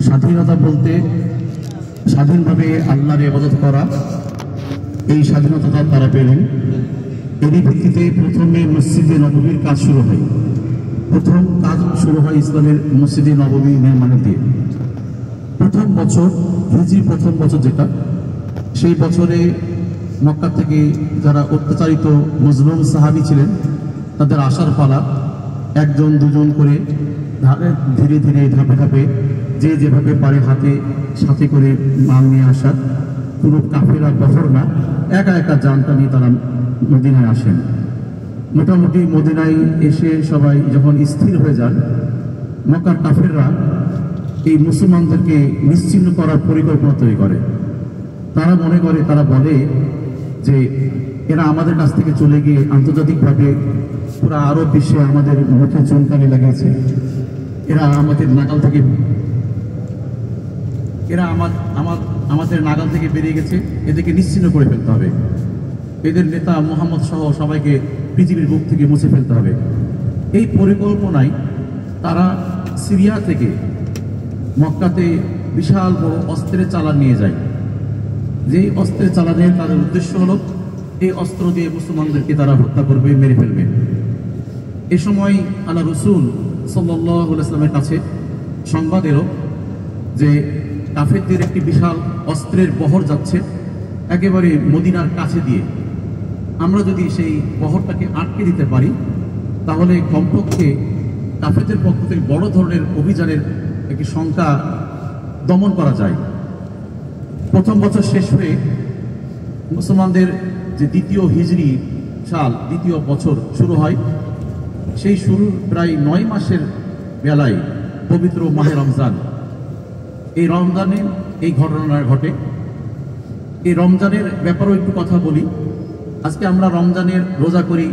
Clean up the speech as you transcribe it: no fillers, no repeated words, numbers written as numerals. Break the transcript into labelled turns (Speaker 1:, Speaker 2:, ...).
Speaker 1: স্বাধীনতা বলতে স্বাধীনভাবে আল্লাহর ইবাদত করা, এই স্বাধীনতা তারা পেলেন। এরই ভিত্তিতে প্রথমে মসজিদে নববীর কাজ শুরু হয়। প্রথম কাজ শুরু হয় ইসলামের মসজিদে নববী নির্মাণের দিয়ে। প্রথম বছর হিজরি প্রথম বছর যেটা, সেই বছরে মক্কা থেকে যারা অত্যাচারিত মজলুম সাহাবী ছিলেন তাদের আসার পালা। একজন দুজন করে ধীরে ধীরে ধাপে ধাপে যে যেভাবে পারে হাতে সাথে করে মাল নিয়ে আসা, কোনো কাফেরা বহর না, একা একা জানটা নিয়ে তারা মদিনায় আসেন। মোটামুটি মদিনায় এসে সবাই যখন স্থির হয়ে যান, মক্কার কাফেররা এই মুসলমানদেরকে নিশ্চিহ্ন করার পরিকল্পনা তৈরি করে। তারা মনে করে, তারা বলে যে এরা আমাদের কাছ থেকে চলে গিয়ে আন্তর্জাতিকভাবে পুরো আরব বিশ্বে আমাদের মুখে চুনকানি লাগিয়েছে, এরা আমাদের নাগাল থেকে বেরিয়ে গেছে, এদেরকে নিশ্চিহ্ন করে ফেলতে হবে। এদের নেতা মোহাম্মদ সহ সবাইকে পৃথিবীর বুক থেকে মুছে ফেলতে হবে। এই পরিকল্পনায় তারা সিরিয়া থেকে মক্কাতে বিশাল বড় অস্ত্রের চালান নিয়ে যায়। যেই অস্ত্রের চালানের তাদের উদ্দেশ্য হলো এই অস্ত্র দিয়ে মুসলমানদেরকে তারা হত্যা করবে, মেরে ফেলবে। এ সময় আল্লাহ রসুল সাল্লাল্লাহু আলাইহি ওয়াসাল্লামের কাছে সংবাদ এলো যে কাফেরদের একটি বিশাল অস্ত্রের বহর যাচ্ছে একেবারে মদিনার কাছে দিয়ে। আমরা যদি সেই বহরটাকে আটকে দিতে পারি তাহলে কমপক্ষে কাফেরদের পক্ষ থেকে বড় ধরনের অভিযানের একটি সংখ্যা দমন করা যায়। প্রথম বছর শেষ হয়ে মুসলমানদের যে দ্বিতীয় হিজরি সাল, দ্বিতীয় বছর শুরু হয়। সেই শুরুর প্রায় 9 মাসের বেলায় পবিত্র মাহে রমজান, এই রমজানে এই ঘটনা ঘটে। এই রমজানের ব্যাপারেও একটু কথা বলি। আজকে আমরা রমজানের রোজা করি